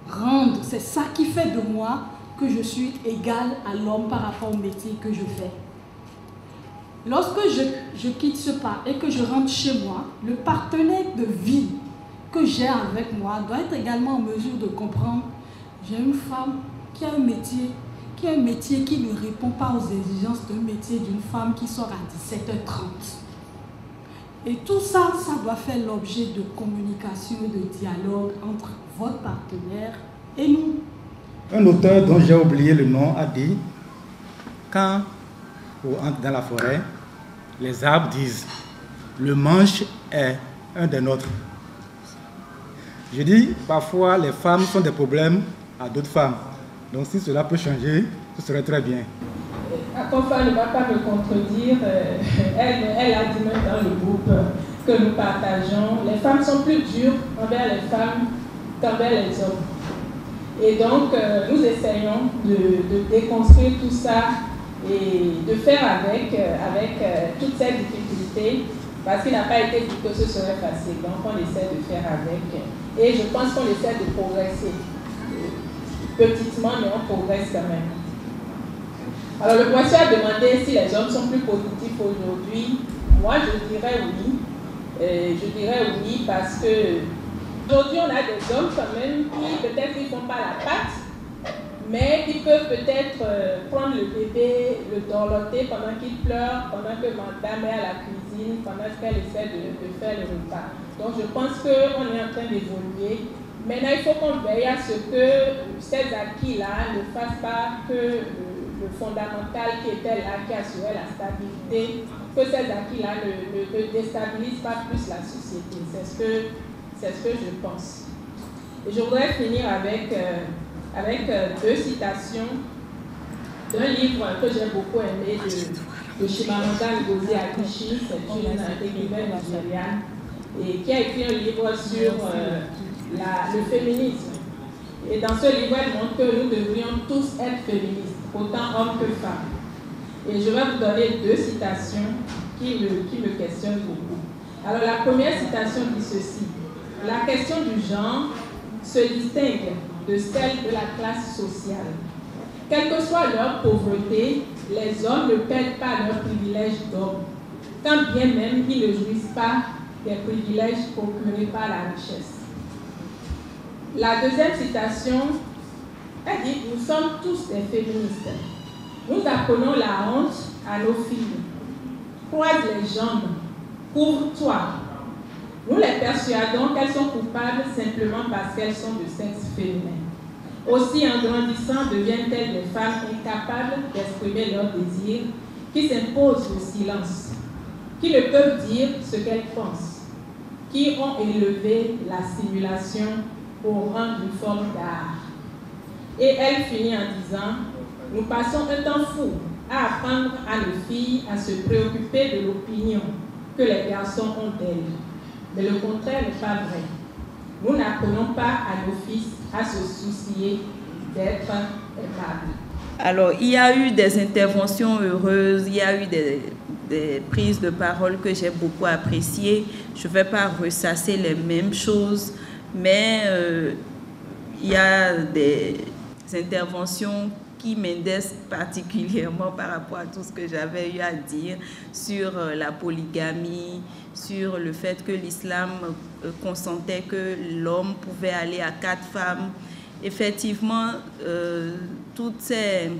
rendre. C'est ça qui fait de moi que je suis égale à l'homme par rapport au métier que je fais. Lorsque je quitte ce pas et que je rentre chez moi, le partenaire de vie que j'ai avec moi doit être également en mesure de comprendre. J'ai une femme qui a un métier qui ne répond pas aux exigences d'un métier d'une femme qui sort à 17h30. Et tout ça, ça doit faire l'objet de communication et de dialogue entre votre partenaire et nous. Un auteur dont j'ai oublié le nom a dit « Quand on entre dans la forêt, les arbres disent « Le manche est un des nôtres ». Je dis, parfois, les femmes sont des problèmes à d'autres femmes. Donc si cela peut changer, ce serait très bien. Akofa ne va pas me contredire. Elle a dit même dans le groupe que nous partageons, les femmes sont plus dures envers les femmes qu'envers les hommes. Et donc, nous essayons de déconstruire tout ça et de faire avec toutes ces difficultés, parce qu'il n'a pas été dit que ce serait facile. Donc, on essaie de faire avec. Et je pense qu'on essaie de progresser. Petitement, mais on progresse quand même. Alors le question a demandé si les hommes sont plus positifs aujourd'hui. Moi, je dirais oui. Je dirais oui parce que aujourd'hui, on a des hommes quand même qui peut-être ils font pas la pâte, mais qui peuvent peut-être prendre le bébé, le dorloter pendant qu'il pleure, pendant que madame est à la cuisine, pendant qu'elle essaie de faire le repas. Donc je pense qu'on est en train d'évoluer. Maintenant, il faut qu'on veille à ce que ces acquis-là ne fassent pas que le fondamental qui était là, qui assurait la stabilité, que ces acquis-là ne déstabilisent pas plus la société. C'est ce que je pense. Et je voudrais finir avec deux citations d'un livre que j'ai beaucoup aimé de Chimamanda Ngozi Adichie. C'est une écrivaine nigériane et qui a écrit un livre sur le féminisme. Et dans ce livre, elle montre que nous devrions tous être féministes, autant hommes que femmes. Et je vais vous donner deux citations qui me questionnent beaucoup. Alors la première citation dit ceci: la question du genre se distingue de celle de la classe sociale. Quelle que soit leur pauvreté, les hommes ne perdent pas leurs privilèges d'hommes, quand bien même ils ne jouissent pas des privilèges procurés par la richesse. La deuxième citation, elle dit: nous sommes tous des féministes. Nous apprenons la honte à nos filles. Croise les jambes, couvre-toi. Nous les persuadons qu'elles sont coupables simplement parce qu'elles sont de sexe féminin. Aussi, en grandissant, deviennent-elles des femmes incapables d'exprimer leurs désirs, qui s'imposent le silence, qui ne peuvent dire ce qu'elles pensent, qui ont élevé la simulation au rang d'une forme d'art. Et elle finit en disant: nous passons un temps fou à apprendre à nos filles à se préoccuper de l'opinion que les garçons ont d'elles. Mais le contraire n'est pas vrai. Nous n'apprenons pas à nos fils à se soucier d'être aimables. Alors, il y a eu des interventions heureuses, il y a eu des prises de parole que j'ai beaucoup appréciées. Je ne vais pas ressasser les mêmes choses, mais il y a des interventions qui m'intéressent particulièrement par rapport à tout ce que j'avais eu à dire sur la polygamie, sur le fait que l'islam consentait que l'homme pouvait aller à 4 femmes. Effectivement, toutes ces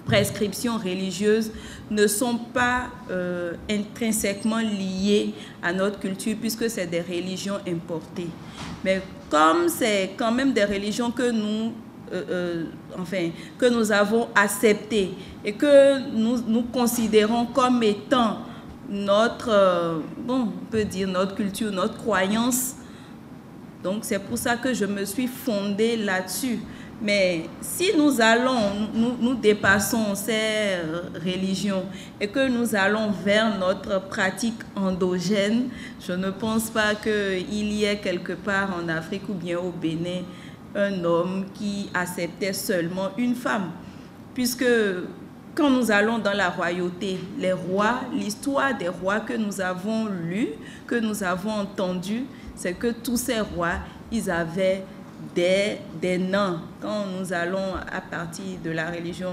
prescriptions religieuses ne sont pas intrinsèquement liées à notre culture puisque c'est des religions importées. Mais comme c'est quand même des religions que nous avons acceptées et que nous considérons comme étant notre, on peut dire notre culture, notre croyance. Donc c'est pour ça que je me suis fondée là-dessus. Mais si nous allons, nous dépassons ces religions et que nous allons vers notre pratique endogène, je ne pense pas qu'il y ait quelque part en Afrique ou bien au Bénin un homme qui acceptait seulement une femme. Puisque quand nous allons dans la royauté, les rois, l'histoire des rois que nous avons lus, que nous avons entendus, c'est que tous ces rois, ils avaient des nains. Quand nous allons à partir de la religion,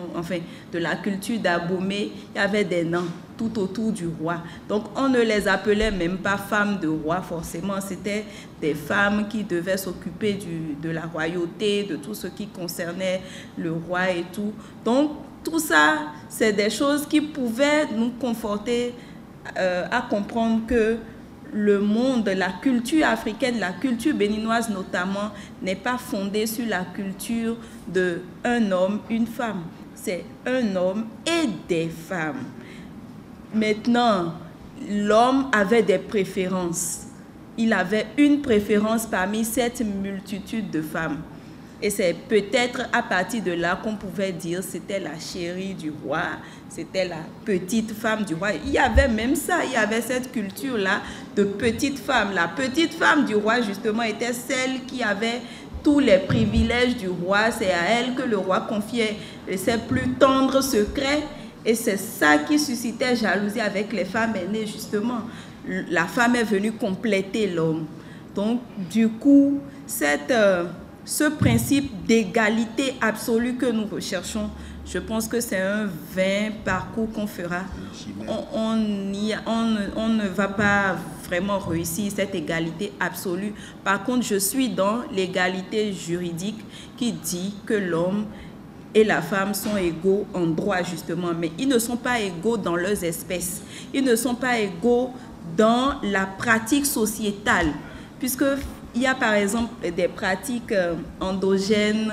de la culture d'Abomey, il y avait des nains tout autour du roi. Donc on ne les appelait même pas femmes de roi forcément, c'était des femmes qui devaient s'occuper de la royauté, de tout ce qui concernait le roi et tout. Donc tout ça, c'est des choses qui pouvaient nous conforter à comprendre que le monde, la culture africaine, la culture béninoise notamment, n'est pas fondée sur la culture d'un homme, une femme. C'est un homme et des femmes. Maintenant, l'homme avait des préférences. Il avait une préférence parmi cette multitude de femmes. Et c'est peut-être à partir de là qu'on pouvait dire c'était la chérie du roi, c'était la petite femme du roi. Il y avait même ça, il y avait cette culture-là de petite femme. La petite femme du roi, justement, était celle qui avait tous les privilèges du roi. C'est à elle que le roi confiait ses plus tendres secrets. Et c'est ça qui suscitait jalousie avec les femmes aînées, justement. La femme est venue compléter l'homme. Donc, du coup, ce principe d'égalité absolue que nous recherchons, Je pense que c'est un vain parcours qu'on fera. On ne va pas vraiment réussir cette égalité absolue. Par contre, je suis dans l'égalité juridique qui dit que l'homme et la femme sont égaux en droit, justement. Mais ils ne sont pas égaux dans leurs espèces. Ils ne sont pas égaux dans la pratique sociétale. Puisqu'il y a par exemple des pratiques endogènes,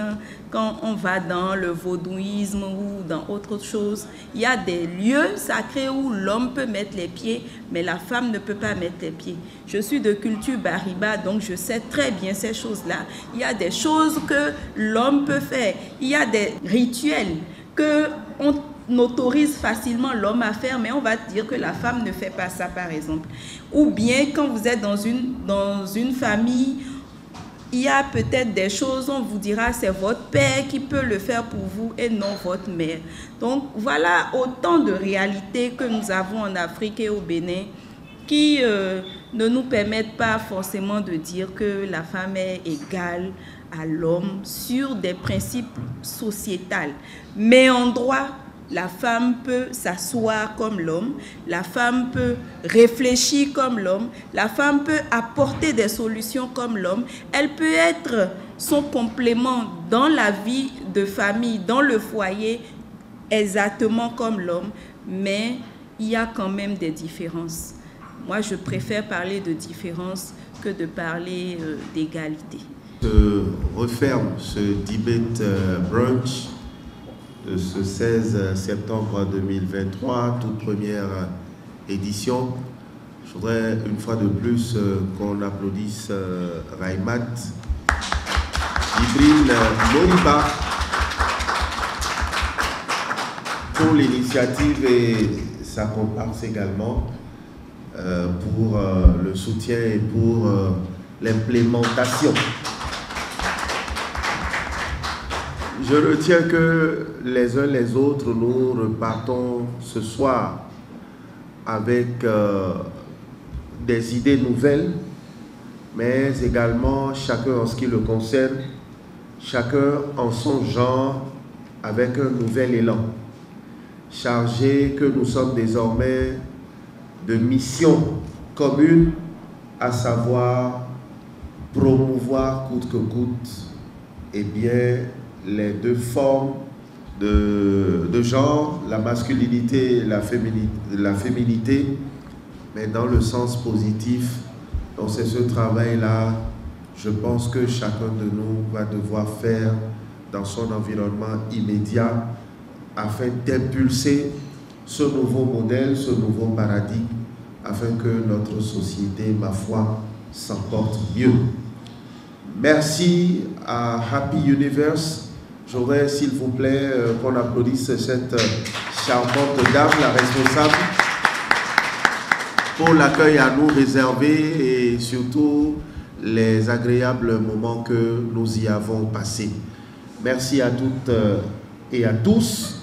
quand on va dans le vaudouisme ou dans autre chose, il y a des lieux sacrés où l'homme peut mettre les pieds, mais la femme ne peut pas mettre les pieds. Je suis de culture Bariba, donc je sais très bien ces choses-là. Il y a des choses que l'homme peut faire. Il y a des rituels qu'on autorise facilement l'homme à faire, mais on va dire que la femme ne fait pas ça, par exemple. Ou bien quand vous êtes dans une famille, il y a peut-être des choses, on vous dira c'est votre père qui peut le faire pour vous et non votre mère. Donc voilà autant de réalités que nous avons en Afrique et au Bénin qui ne nous permettent pas forcément de dire que la femme est égale à l'homme sur des principes sociétals. Mais en droit, la femme peut s'asseoir comme l'homme, la femme peut réfléchir comme l'homme, la femme peut apporter des solutions comme l'homme, elle peut être son complément dans la vie de famille, dans le foyer, exactement comme l'homme, mais il y a quand même des différences. Moi, je préfère parler de différence que de parler d'égalité. Je referme ce debate brunch de ce 16 septembre 2023, toute première édition. Je voudrais une fois de plus qu'on applaudisse Raimat Djibril Moriba pour l'initiative et sa comparse également pour le soutien et pour l'implémentation. Je retiens que les uns les autres, nous repartons ce soir avec des idées nouvelles, mais également chacun en ce qui le concerne, chacun en son genre, avec un nouvel élan, chargé que nous sommes désormais de mission commune, à savoir promouvoir coûte que coûte, eh bien, les deux formes de genre, la masculinité et la féminité, mais dans le sens positif. Donc c'est ce travail-là, je pense que chacun de nous va devoir faire dans son environnement immédiat afin d'impulser ce nouveau modèle, ce nouveau paradigme, afin que notre société, ma foi, s'en porte mieux. Merci à Happy Universe. J'aurais, s'il vous plaît, qu'on applaudisse cette charmante dame, la responsable, pour l'accueil à nous réservé et surtout les agréables moments que nous y avons passés. Merci à toutes et à tous.